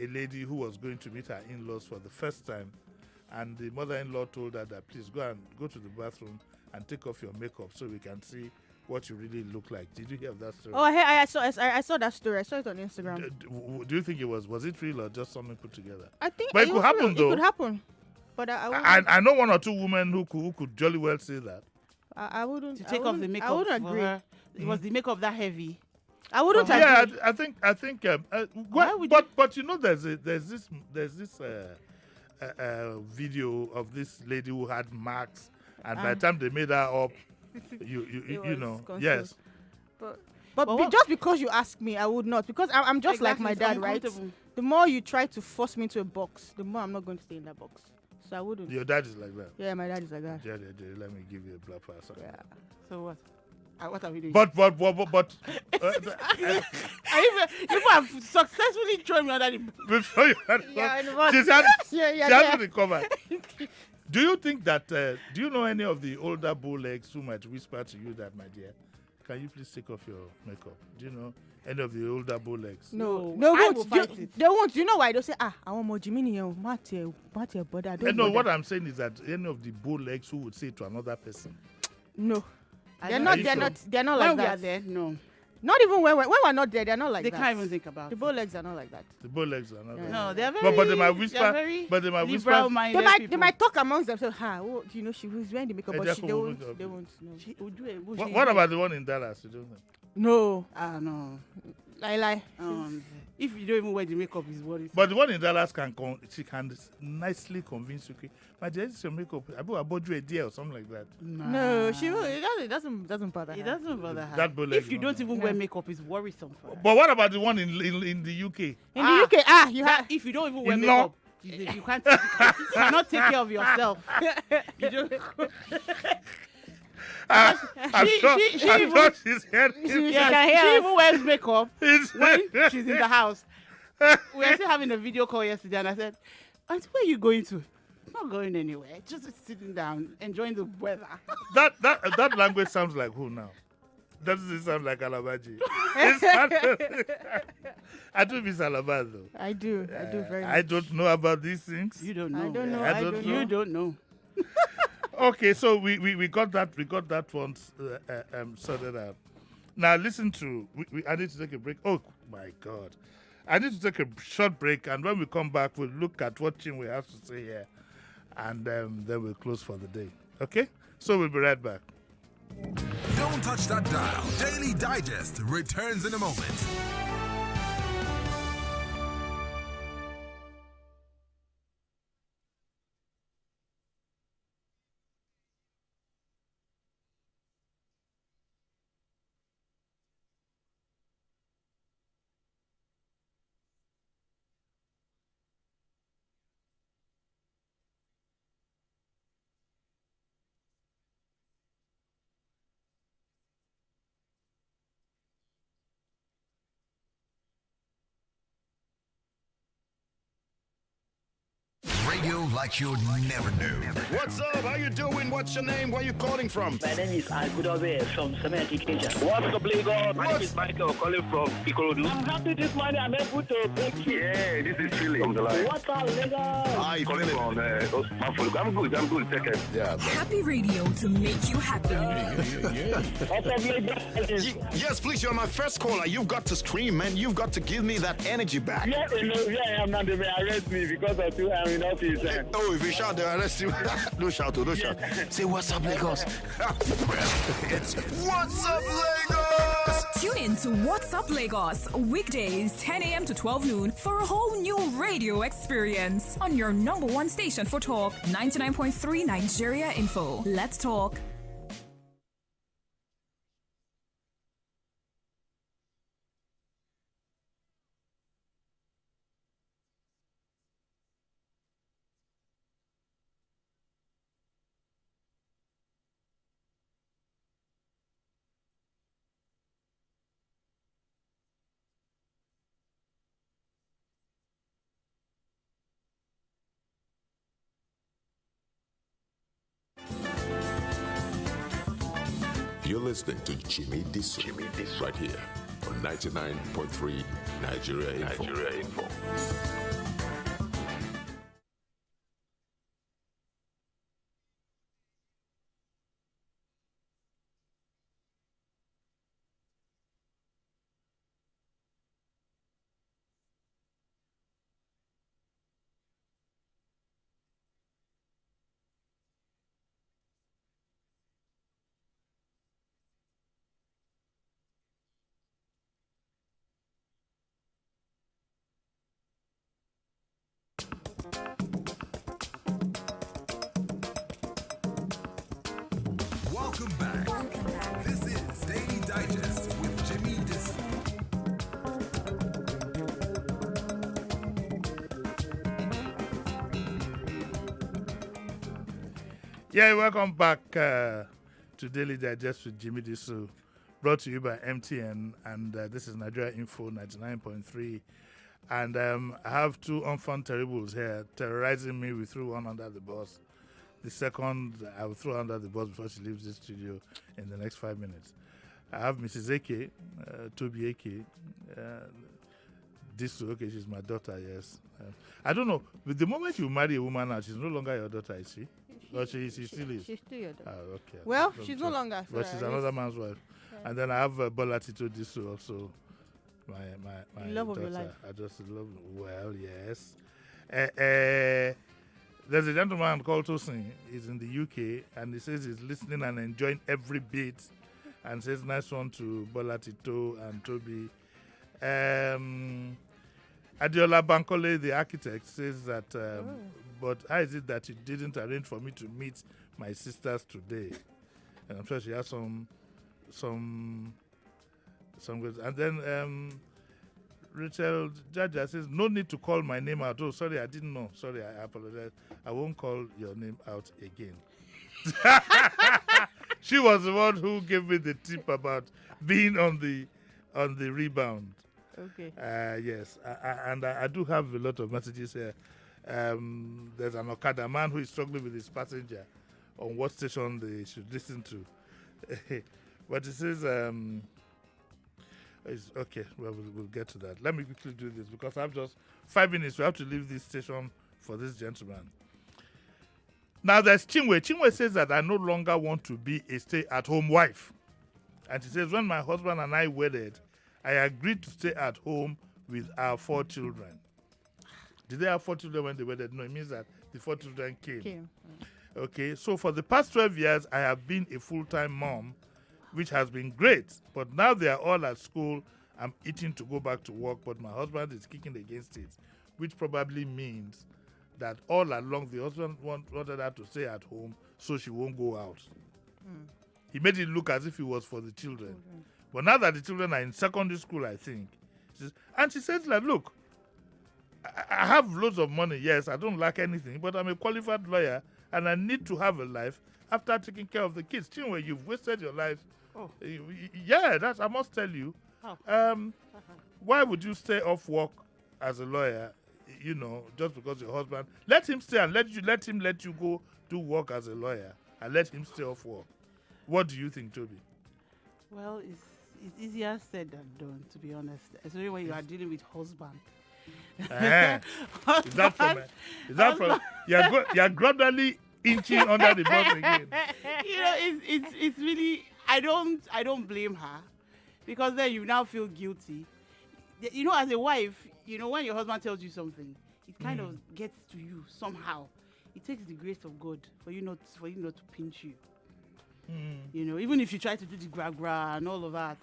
a lady who was going to meet her in-laws for the first time, and the mother-in-law told her that please go to the bathroom and take off your makeup so we can see what you really look like. Did you hear of that story? Oh, I saw that story. I saw it on Instagram. Do you think it was it real or just something put together? I think But it could was happen, real. though. It could happen, but I wouldn't. I know one or two women who could jolly well say that. I wouldn't To I take off the wouldn't- makeup I wouldn't for agree. her. It was the makeup that heavy. I wouldn't Yeah, agree. I think Why would but you know there's this video of this lady who had marks, and by the time they made her up, you It you was know concealed. yes. But But what- just because you ask me, I would not. Because I'm just like Exactly, my it's dad, right? uncomfortable. The more you try to force me into a box, the more I'm not going to stay in that box. So I wouldn't. Your dad is like that. Yeah, my dad is like that. Jerry, let me give you a black pass. Yeah. So what? What are we doing? But People have successfully thrown me under the before you Yeah, I know. she Yeah, she yeah. hasn't recovered. Do you think that? Do you know any of the older bowlegs who might whisper to you that, my dear, can you please take off your makeup? Do you know any of the older bowlegs? No, No, I won't. will fight it. They won't. You know why? They'll say, I want more Jimmy, Matthew, brother. Don't No, bother." what I'm saying is that any of the bowlegs who would say to another person, No. I They're don't not. think They're so. not. They're not When like we are that. there, no. Not even when we're not there. They're not like They that. can't even think about The it. bow legs are not like that. the bowlegs are not. Yeah. like No, that. they're very. But they might they're whisper. very But they might whisper. liberal-minded They people. might talk amongst themselves. Oh, you know, she was wearing the makeup, Eh, but they're they cool, won't. makeup. They won't. No. She would do it. What about the one in Dallas? You don't know. No. No. Lie. If you don't even wear the makeup, it's worried. But the one in Dallas she can nicely convince you. Okay, my dear, this is your makeup. I bought you a deal or something like that. No, she will. It doesn't bother her. It doesn't bother her. That bowleg If you is don't not even Yeah. wear makeup, it's worrisome for her. But what about the one in the UK? In the UK, you have. If you don't even wear In makeup, you cannot take care of yourself. You don't. I'm She- sure, she I'm even- sure she's heard. Yeah, can hear she us. even wears makeup It's- when she's in the house. We were still having a video call yesterday, and I said, "Auntie, where are you going to?" Not going anywhere. Just sitting down, enjoying the weather. that language sounds like who now? Doesn't it sound like Alabaji? I do miss Alabama though. I do very much. I don't know about these things. You don't know. I don't know. I I don't don't know. know. You don't know. Okay, so we got that one sorted out. Now listen to I need to take a break. Oh my God, I need to take a short break, and when we come back, we'll look at what Chinwe has to say here, and then we'll close for the day. Okay, so we'll be right back. Don't touch that dial. Daily Digest returns in a moment. radio like you never knew. What's up? How you doing? What's your name? Where you calling from? My name is Agudobe from Semen Education. What's up, Lagos? My name is Michael calling from Ikorodu. I'm happy this morning I'm able to thank you. Yeah, this is Philly from the line. What's up, Lagos? Hi, Calling from I'm good, take care. Yeah. Happy radio to make you happy. What's up, Lagos? Yes, please. You're my first caller. You've got to scream, man. You've got to give me that energy back. Yeah, I am not. They may arrest me because of you. I'm in office. Oh, if you shout, they'll arrest you. Don't shout, don't shout. Say, what's up, Lagos? It's What's Up, Lagos? Tune in to What's Up Lagos, weekdays 10 a.m. to 12 noon for a whole new radio experience on your number one station for talk, 99.3 Nigeria Info. Let's talk. You're listening to Jimi Disu, right here on 99.3 Nigeria Info. Welcome back. This is Daily Digest with Jimi Disu. Yeah, welcome back to Daily Digest with Jimi Disu, brought to you by MTN, and this is Nigeria Info 99.3. And I have two unfun terribles here terrorizing me. We threw one under the bus. The second, I will throw under the bus before she leaves the studio in the next 5 minutes. I have Mrs. Eke, Toby Eke, Disu. Okay, she's my daughter, yes. I don't know, but the moment you marry a woman now, she's no longer your daughter, is she? Or she still is? She's still your daughter. Okay. Well, she's no longer. But she's another man's wife. Yeah. And then I have Bola Tito Disu also. My love daughter. of your life. I just love, well, yes. There's a gentleman called Tosin. He's in the UK, and he says he's listening and enjoying every bit, and says nice one to Bola Tito and Toby. Adiola Bankole, the architect, says that, but how is it that you didn't arrange for me to meet my sisters today? And I'm sure she has some good. And then Rachel Jaja says, no need to call my name out. Oh, sorry, I didn't know. Sorry, I apologize. I won't call your name out again. She was the one who gave me the tip about being on the rebound. Okay. Yes, I do have a lot of messages here. There's an Okada man who is struggling with his passenger on what station they should listen to. But it says, okay, well, we'll get to that. Let me quickly do this because I have just 5 minutes. We have to leave this station for this gentleman. Now there's Chinwe. Chinwe says that I no longer want to be a stay-at-home wife. And she says, when my husband and I wedded, I agreed to stay at home with our 4 children. Did they have 4 children when they wedded? No, it means that the 4 children came. Okay, so for the past 12 years, I have been a full-time mom, which has been great. But now they are all at school. I'm itching to go back to work, but my husband is kicking against it, which probably means that all along the husband wanted her to stay at home so she won't go out. He made it look as if it was for the children. But now that the children are in secondary school, I think, she says, like, look, I have loads of money. Yes, I don't lack anything, but I'm a qualified lawyer and I need to have a life after taking care of the kids. Chinwe, you've wasted your life. Oh. Yeah, I must tell you. Why would you stay off work as a lawyer just because your husband, let him stay and let him let you go do work as a lawyer and let him stay off work. What do you think, Toby? Well, it's easier said than done, to be honest. Especially when you are dealing with husband. Is that from you're gradually inching under the bus again? It's really, I don't blame her, because then you now feel guilty. As a wife, when your husband tells you something, it kind of gets to you somehow. It takes the grace of God for you not to pinch you. Even if you try to do the gra and all of that,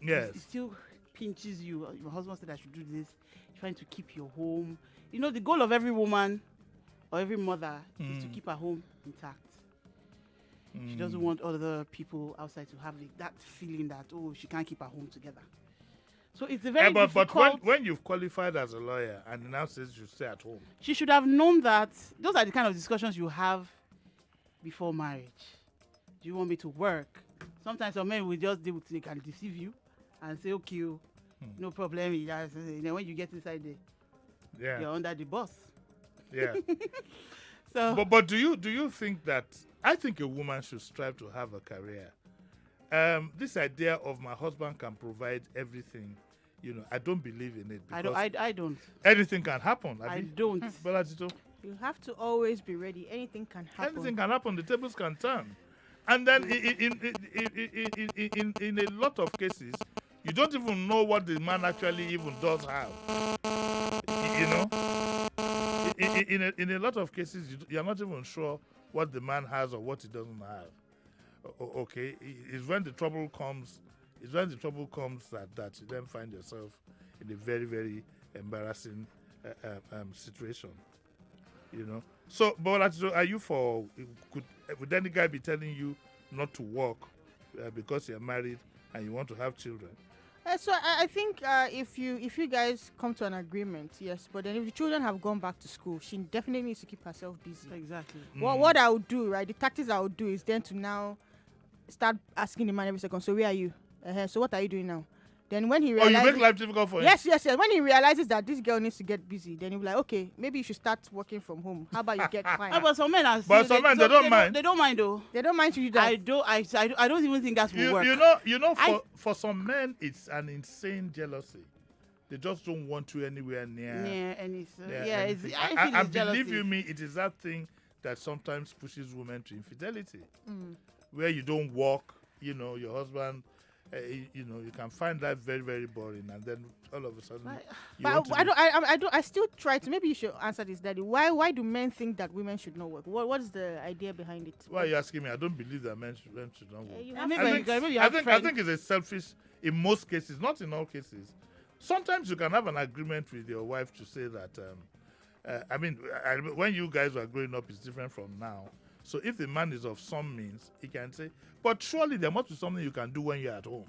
yes, it still pinches you. Your husband said I should do this, trying to keep your home. The goal of every woman or every mother is to keep her home intact. She doesn't want other people outside to have that feeling that, she can't keep her home together. So it's a very difficult... But when you've qualified as a lawyer and it now says you stay at home, she should have known that those are the kind of discussions you have before marriage. Do you want me to work? Sometimes some men will just they can deceive you and say, okay, no problem. When you get inside there, you're under the bus. Yeah. So, but do you think that, I think a woman should strive to have a career. This idea of my husband can provide everything, I don't believe in it. I don't. Anything can happen. I don't. You have to always be ready. Anything can happen. Anything can happen. The tables can turn. And then in a lot of cases, you don't even know what the man actually even does have. In a lot of cases, you're not even sure what the man has or what he doesn't have. Okay, it's when the trouble comes. that you then find yourself in a very, very embarrassing situation. So, but are you would any guy be telling you not to work because you're married and you want to have children? So I think if you guys come to an agreement, yes, but then if the children have gone back to school, she definitely needs to keep herself busy. Exactly. What I would do, right? The tactics I would do is then to now start asking the man every second. So where are you? So what are you doing now? Then when he realizes, you make life difficult for him. Yes. When he realizes that this girl needs to get busy, then he'll be like, okay, maybe you should start working from home. How about you get clients? But some men are. But some men they don't mind. They don't mind though. They don't mind to do that. I don't even think that's work. For some men, it's an insane jealousy. They just don't want you anywhere near. I believe you me, it is that thing that sometimes pushes women to infidelity, where you don't work. Your husband. You can find life very, very boring, and then all of a sudden. I still try to. Maybe you should answer this, Daddy. Why do men think that women should not work? What is the idea behind it? Why are you asking me? I don't believe that men should not work. I think it's a selfish. In most cases, not in all cases. Sometimes you can have an agreement with your wife to say that. When you guys were growing up, it's different from now. So if the man is of some means, he can say, but surely there must be something you can do when you're at home.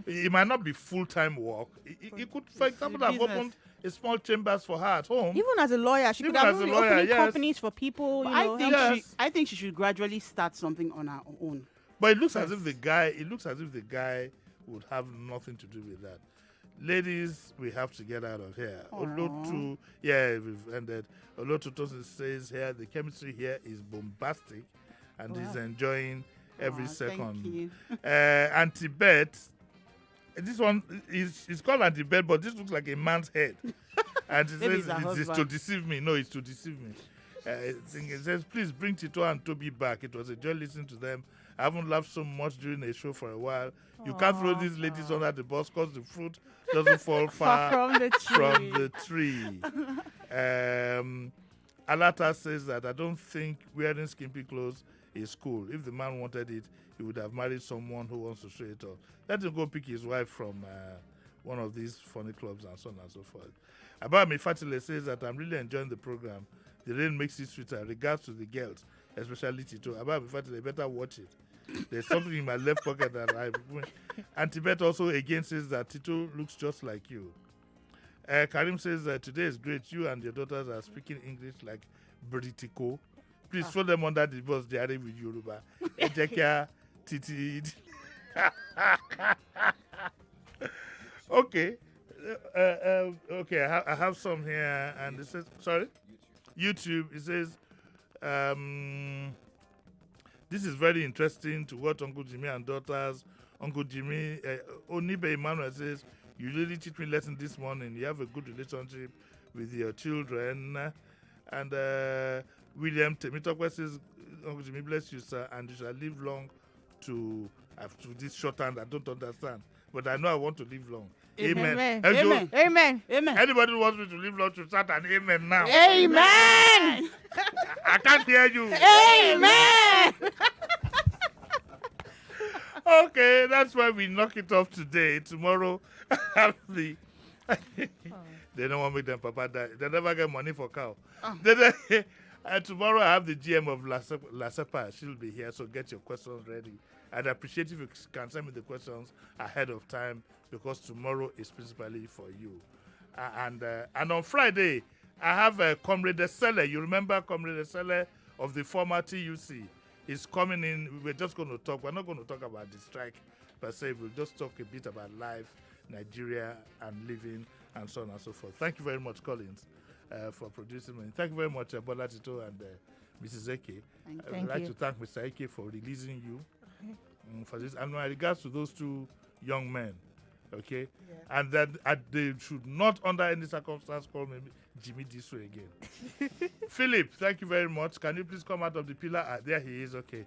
It might not be full-time work. He could, for example, have opened a small chambers for her at home. Even as a lawyer, she could have opening companies for people. I think she should gradually start something on her own. But it looks as if the guy would have nothing to do with that. Ladies, we have to get out of here. Olotu, we've ended. Olotu Tosin says here, the chemistry here is bombastic and he's enjoying every second. Thank you. Anti-bet, this one is called anti-bet, but this looks like a man's head. And it says it's to deceive me. No, it's to deceive me. It says, please bring Tito and Toby back. It was a joy listening to them. I haven't laughed so much during a show for a while. You can't throw these ladies under the bus because the fruit doesn't fall far from the tree. Alata says that I don't think wearing skimpy clothes is cool. If the man wanted it, he would have married someone who wants to show it off. Let him go pick his wife from one of these funny clubs and so on and so forth. Abami Fatile says that I'm really enjoying the program. The rain makes it sweeter. Regards to the girls, especially Tito. Abami Fatile, better watch it. There's something in my left pocket that I... Antibet also again says that Tito looks just like you. Karim says that today is great. You and your daughters are speaking English like Britiko. Please throw them under the bus. They are with Yoruba. Ejekia, Titi. Okay. Okay, I have some here, and it says, sorry? YouTube. It says, this is very interesting to watch Uncle Jimmy and daughters. Uncle Jimmy, Onibe Emmanuel says, you really teach me lesson this morning. You have a good relationship with your children. And William Temitokwe says, Uncle Jimmy, bless you, sir, and you shall live long to this short hand. I don't understand, but I know I want to live long. Amen. Amen. Amen. Amen. Amen. Anybody who wants me to live long should start an amen now. Amen. I can't hear you. Amen. Okay, that's why we knock it off today. Tomorrow, have the. They don't want to make them papa die. They never get money for cow. And tomorrow I have the GM of La Sepa. She'll be here, so get your questions ready. I'd appreciate if you can send me the questions ahead of time because tomorrow is principally for you. And on Friday, I have Comrade Esele. You remember Comrade Esele of the former TUC? He's coming in. We're just going to talk. We're not going to talk about the strike per se. We'll just talk a bit about life, Nigeria, and living, and so on and so forth. Thank you very much, Collins, for producing me. Thank you very much, Bola Tito and Mrs. Eke. I would like to thank Mr. Eke for releasing you for this. And my regards to those two young men, okay? Yeah. And that they should not, under any circumstance, call me Jimi Disu again. Philip, thank you very much. Can you please come out of the pillar? There he is, okay.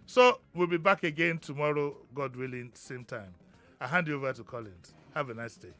So we'll be back again tomorrow, God willing, same time. I hand you over to Collins. Have a nice day.